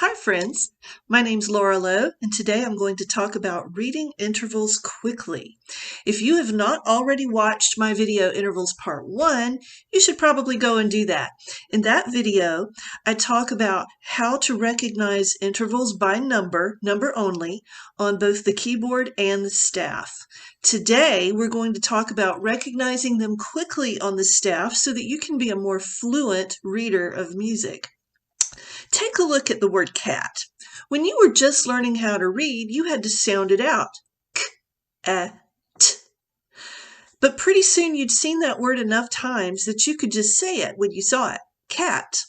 Hi friends, my name's Laura Lowe, and today I'm going to talk about reading intervals quickly. If you have not already watched my video Intervals Part 1, you should probably go and do that. In that video, I talk about how to recognize intervals by number only, on both the keyboard and the staff. Today, we're going to talk about recognizing them quickly on the staff so that you can be a more fluent reader of music. Take a look at the word cat. When you were just learning how to read, you had to sound it out. K-a-t. But pretty soon you'd seen that word enough times that you could just say it when you saw it. Cat.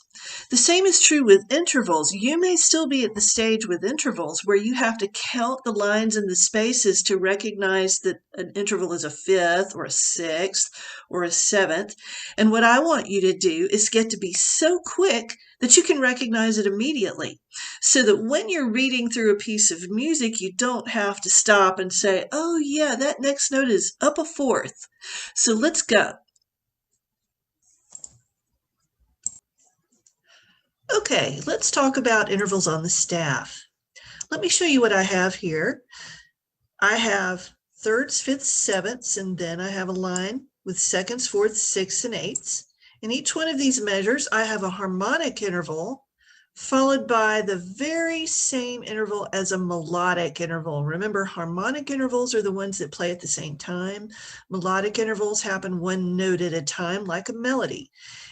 The same is true with intervals. You may still be at the stage with intervals where you have to count the lines and the spaces to recognize that an interval is a fifth or a sixth or a seventh. And what I want you to do is get to be so quick that you can recognize it immediately, so that when you're reading through a piece of music, you don't have to stop and say, oh yeah, that next note is up a fourth. So let's go. Okay, let's talk about intervals on the staff. Let me show you what I have here. I have thirds, fifths, sevenths, and then I have a line with seconds, fourths, sixths, and eighths. In each one of these measures, I have a harmonic interval followed by the very same interval as a melodic interval. Remember, harmonic intervals are the ones that play at the same time. Melodic intervals happen one note at a time, like a melody.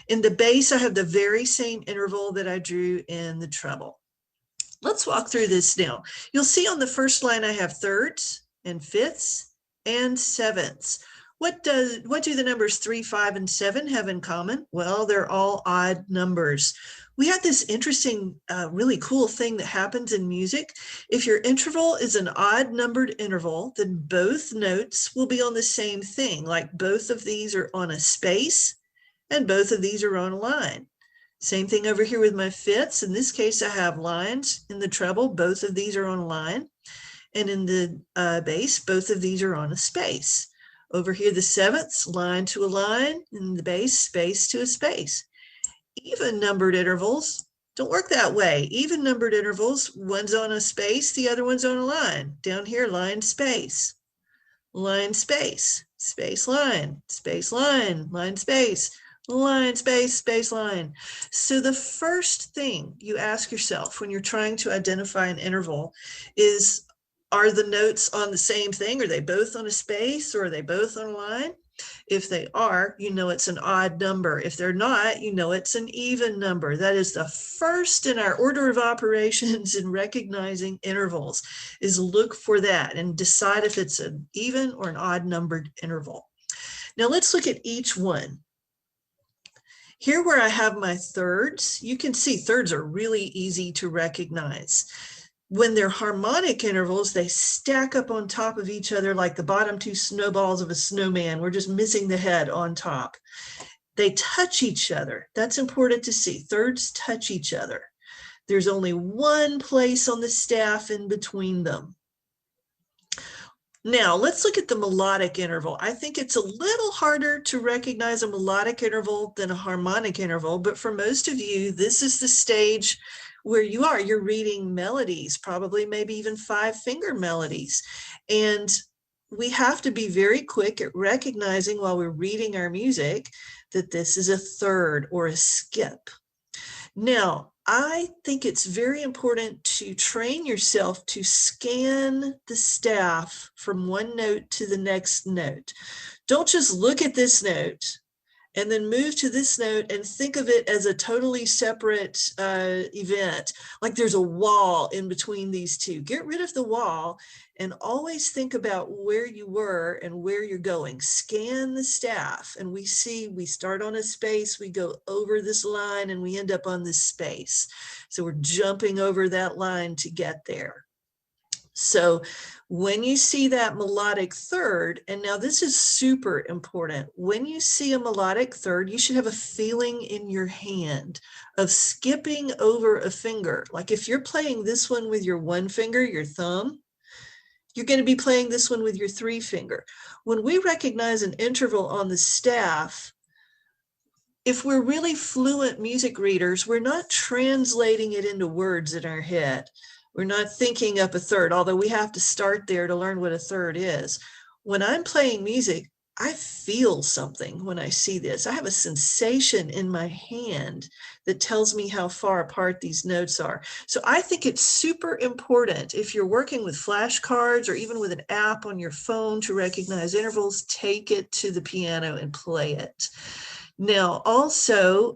In the bass, I have the very same interval that I drew in the treble. Let's walk through this now. You'll see on the first line I have thirds and fifths and sevenths. What do the numbers 3, 5, and 7 have in common? Well, they're all odd numbers. We have this interesting, really cool thing that happens in music. If your interval is an odd numbered interval, then both notes will be on the same thing, like both of these are on a space and both of these are on a line. Same thing over here with my fifths. In this case, I have lines in the treble. Both of these are on a line. And in the bass, both of these are on a space. Over here, the sevenths, line to a line. In the bass, space to a space. Even numbered intervals don't work that way. Even numbered intervals, one's on a space, the other one's on a line. Down here, line, space, space, line, space, line, space, space, line. So the first thing you ask yourself when you're trying to identify an interval is, are the notes on the same thing? Are they both on a space, or are they both on a line? If they are, you know it's an odd number. If they're not, you know it's an even number. That is the first in our order of operations in recognizing intervals, is look for that and decide if it's an even or an odd numbered interval. Now let's look at each one. Here where I have my thirds, you can see thirds are really easy to recognize. When they're harmonic intervals, they stack up on top of each other like the bottom two snowballs of a snowman. We're just missing the head on top. They touch each other. That's important to see. Thirds touch each other. There's only one place on the staff in between them. Now, let's look at the melodic interval. I think it's a little harder to recognize a melodic interval than a harmonic interval, but for most of you, this is the stage where you are. You're reading melodies, probably maybe even 5-finger melodies. And we have to be very quick at recognizing while we're reading our music that this is a third or a skip. Now, I think it's very important to train yourself to scan the staff from one note to the next note. Don't just look at this note and then move to this note and think of it as a totally separate event, like there's a wall in between these two. Get rid of the wall and always think about where you were and where you're going. Scan the staff, and we see we start on a space, we go over this line, and we end up on this space. So we're jumping over that line to get there. So when you see that melodic third, and now this is super important, when you see a melodic third, you should have a feeling in your hand of skipping over a finger. Like if you're playing this one with your one finger, your thumb, you're going to be playing this one with your 3 finger. When we recognize an interval on the staff, if we're really fluent music readers, we're not translating it into words in our head. We're not thinking up a third, although we have to start there to learn what a third is. When I'm playing music, I feel something when I see this. I have a sensation in my hand that tells me how far apart these notes are. So I think it's super important if you're working with flashcards or even with an app on your phone to recognize intervals, take it to the piano and play it. Now, also,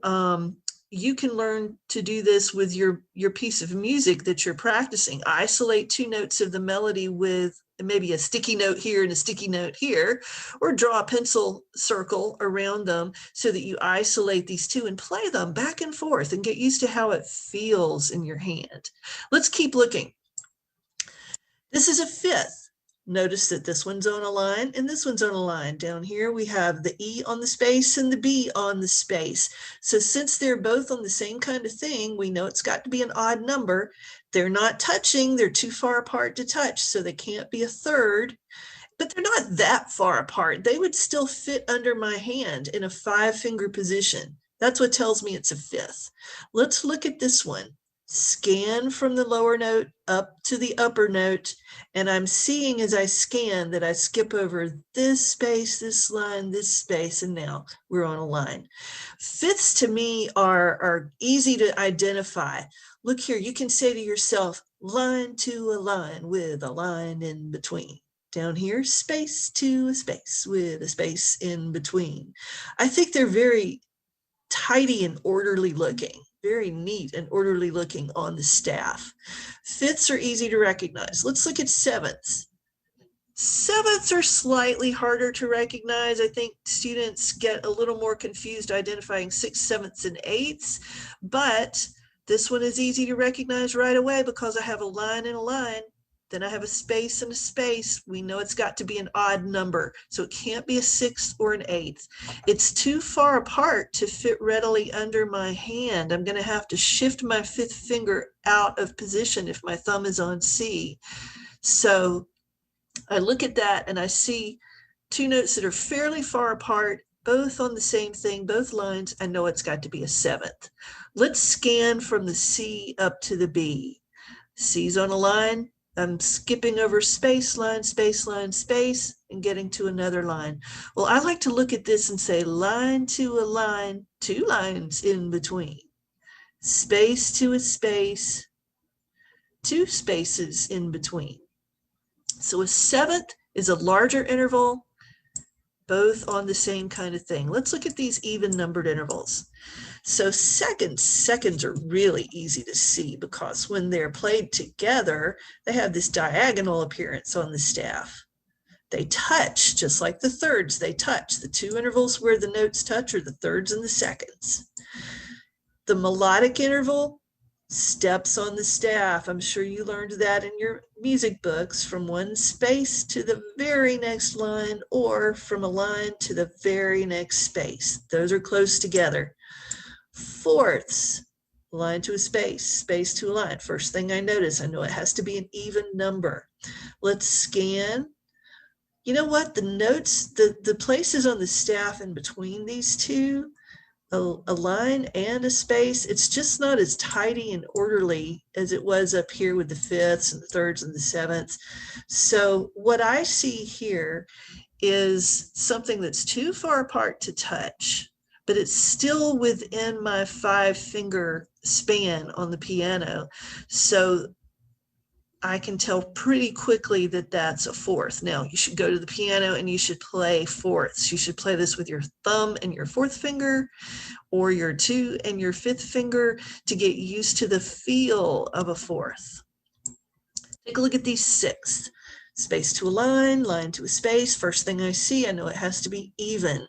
you can learn to do this with your piece of music that you're practicing. Isolate two notes of the melody with maybe a sticky note here and a sticky note here, or draw a pencil circle around them so that you isolate these two and play them back and forth and get used to how it feels in your hand. Let's keep looking. This is a fifth. Notice that this one's on a line and this one's on a line. Down here we have the E on the space and the B on the space. So since they're both on the same kind of thing, we know it's got to be an odd number. They're not touching, they're too far apart to touch, so they can't be a third, but they're not that far apart. They would still fit under my hand in a 5-finger position. That's what tells me it's a fifth. Let's look at this one. Scan from the lower note up to the upper note, and I'm seeing as I scan that I skip over this space, this line, this space, and now we're on a line. Fifths to me are easy to identify. Look here, you can say to yourself, line to a line with a line in between. Down here, space to a space with a space in between. I think they're very tidy and orderly looking, very neat and orderly looking on the staff. Fifths are easy to recognize. Let's look at sevenths. Sevenths are slightly harder to recognize. I think students get a little more confused identifying sixths, sevenths, and eighths, but this one is easy to recognize right away because I have a line and a line. Then I have a space and a space. We know it's got to be an odd number, so it can't be a sixth or an eighth. It's too far apart to fit readily under my hand. I'm going to have to shift my fifth finger out of position if my thumb is on C. So I look at that and I see two notes that are fairly far apart, both on the same thing, both lines. I know it's got to be a seventh. Let's scan from the C up to the B. C's on a line. I'm skipping over space, line, space, line, space, and getting to another line. Well, I like to look at this and say line to a line, two lines in between. Space to a space, two spaces in between. So a seventh is a larger interval, both on the same kind of thing. Let's look at these even numbered intervals. So seconds are really easy to see because when they're played together, they have this diagonal appearance on the staff. They touch, just like the thirds, they touch. The two intervals where the notes touch are the thirds and the seconds. The melodic interval, steps on the staff. I'm sure you learned that in your music books, from one space to the very next line or from a line to the very next space. Those are close together. Fourths, line to a space, space to a line. First thing I notice, I know it has to be an even number. Let's scan. You know what? The notes, the places on the staff in between these two, a line and a space, it's just not as tidy and orderly as it was up here with the fifths and the thirds and the sevenths. So what I see here is something that's too far apart to touch, but it's still within my 5-finger span on the piano. So I can tell pretty quickly that that's a fourth. Now, you should go to the piano and you should play fourths. You should play this with your thumb and your 4th finger, or your 2 and your 5th finger, to get used to the feel of a fourth. Take a look at these sixths. Space to a line, line to a space. First thing I see, I know it has to be even.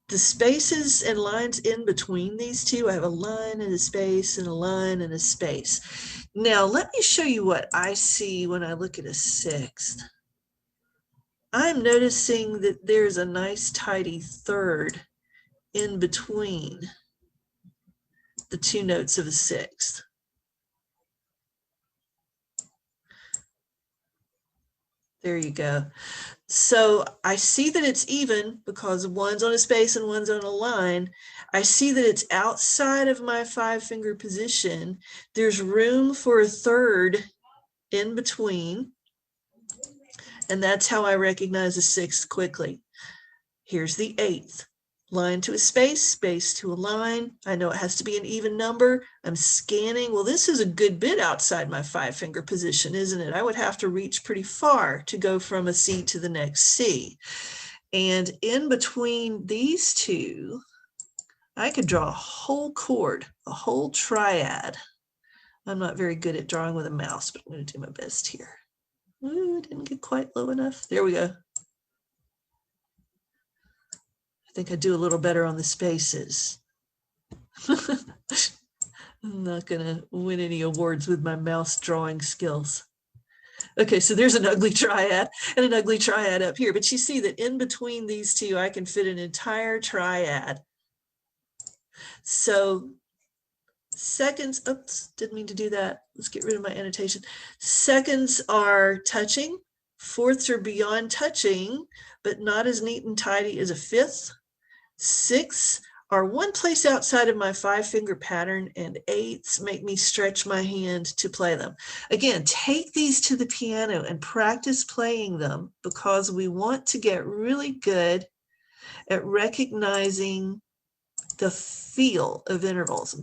The spaces and lines in between these two, I have a line and a space and a line and a space. Now, let me show you what I see when I look at a sixth. I'm noticing that there's a nice tidy third in between the two notes of a sixth. There you go. So I see that it's even because one's on a space and one's on a line. I see that it's outside of my 5-finger position. There's room for a third in between. And that's how I recognize a sixth quickly. Here's the eighth. Line to a space, space to a line. I know it has to be an even number. I'm scanning. Well, this is a good bit outside my 5-finger position, isn't it? I would have to reach pretty far to go from a C to the next C. And in between these two, I could draw a whole chord, a whole triad. I'm not very good at drawing with a mouse, but I'm going to do my best here. Ooh, didn't get quite low enough. There we go. I think I do a little better on the spaces. I'm not going to win any awards with my mouse drawing skills. Okay, so there's an ugly triad and an ugly triad up here, but you see that in between these two, I can fit an entire triad. So seconds, oops, didn't mean to do that. Let's get rid of my annotation. Seconds are touching. Fourths are beyond touching, but not as neat and tidy as a fifth. Sixths are one place outside of my 5-finger pattern, and eighths make me stretch my hand to play them. Again, take these to the piano and practice playing them, because we want to get really good at recognizing the feel of intervals.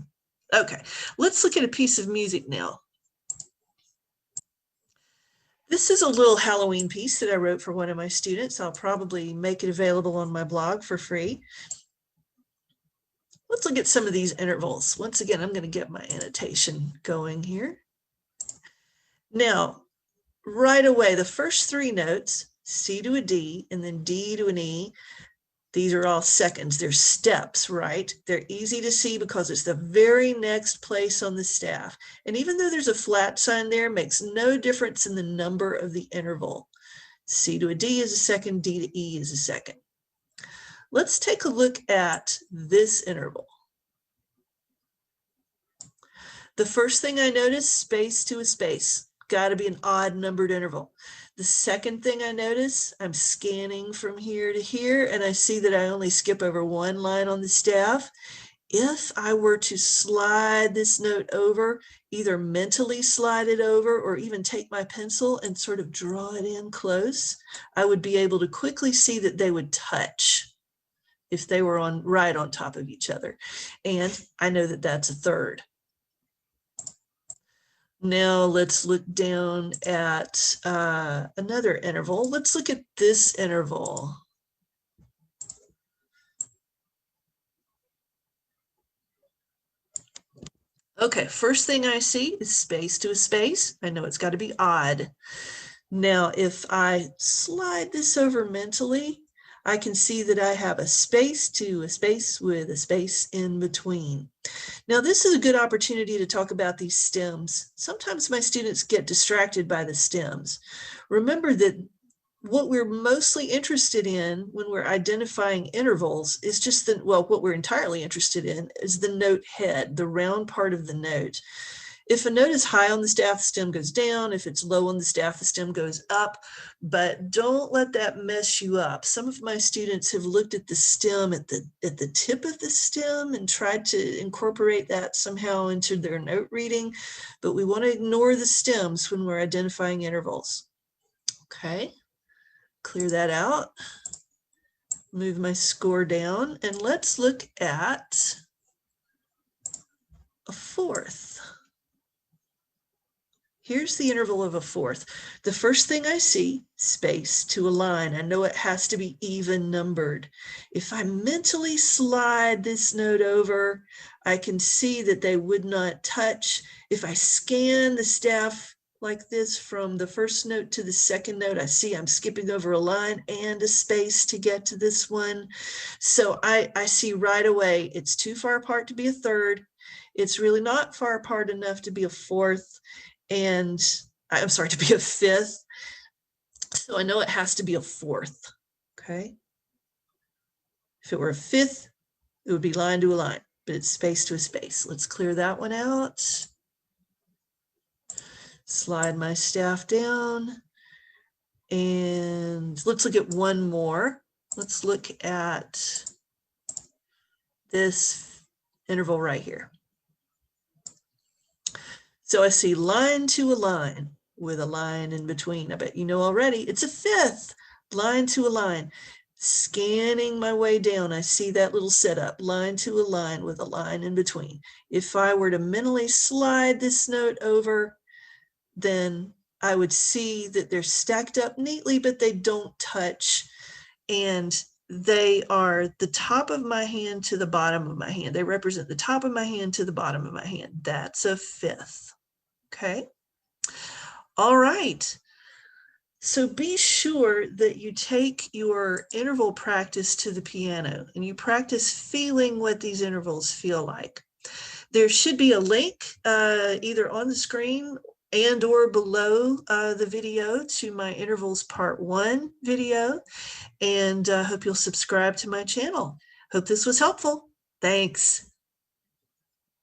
Okay, let's look at a piece of music now. This is a little Halloween piece that I wrote for one of my students. I'll probably make it available on my blog for free. Let's look at some of these intervals. Once again, I'm going to get my annotation going here. Now, right away, the first 3 notes, C to a D and then D to an E, these are all seconds. They're steps, right? They're easy to see because it's the very next place on the staff. And even though there's a flat sign there, it makes no difference in the number of the interval. C to a D is a second, D to E is a second. Let's take a look at this interval. The first thing I notice, space to a space. Got to be an odd numbered interval. The second thing I notice, I'm scanning from here to here, and I see that I only skip over one line on the staff. If I were to slide this note over, either mentally slide it over or even take my pencil and sort of draw it in close, I would be able to quickly see that they would touch if they were right on top of each other. And I know that that's a third. Now let's look down at another interval. Let's look at this interval. Okay, first thing I see is space to a space. I know it's got to be odd. Now, if I slide this over mentally, I can see that I have a space to a space with a space in between. Now, this is a good opportunity to talk about these stems. Sometimes my students get distracted by the stems. Remember that what we're mostly interested in when we're identifying intervals is just the, well, what we're entirely interested in is the note head, the round part of the note. If a note is high on the staff, the stem goes down. If it's low on the staff, the stem goes up. But don't let that mess you up. Some of my students have looked at the stem at the tip of the stem and tried to incorporate that somehow into their note reading. But we want to ignore the stems when we're identifying intervals. Okay, clear that out. Move my score down, and let's look at a fourth. Here's the interval of a fourth. The first thing I see, space to a line. I know it has to be even numbered. If I mentally slide this note over, I can see that they would not touch. If I scan the staff like this from the first note to the second note, I see I'm skipping over a line and a space to get to this one. So I see right away it's too far apart to be a third. It's really not far apart enough to be a fourth. And I'm sorry, to be a fifth. So I know it has to be a fourth, okay? If it were a fifth, it would be line to a line, but it's space to a space. Let's clear that one out. Slide my staff down. And let's look at one more. Let's look at this interval right here. So I see line to a line with a line in between. I bet you know already, it's a fifth, line to a line. Scanning my way down, I see that little setup, line to a line with a line in between. If I were to mentally slide this note over, then I would see that they're stacked up neatly, but they don't touch. And they are the top of my hand to the bottom of my hand. They represent the top of my hand to the bottom of my hand. That's a fifth. Okay. All right. So be sure that you take your interval practice to the piano and you practice feeling what these intervals feel like. There should be a link either on the screen and or below the video to my intervals part 1 video, and hope you'll subscribe to my channel. Hope this was helpful. Thanks.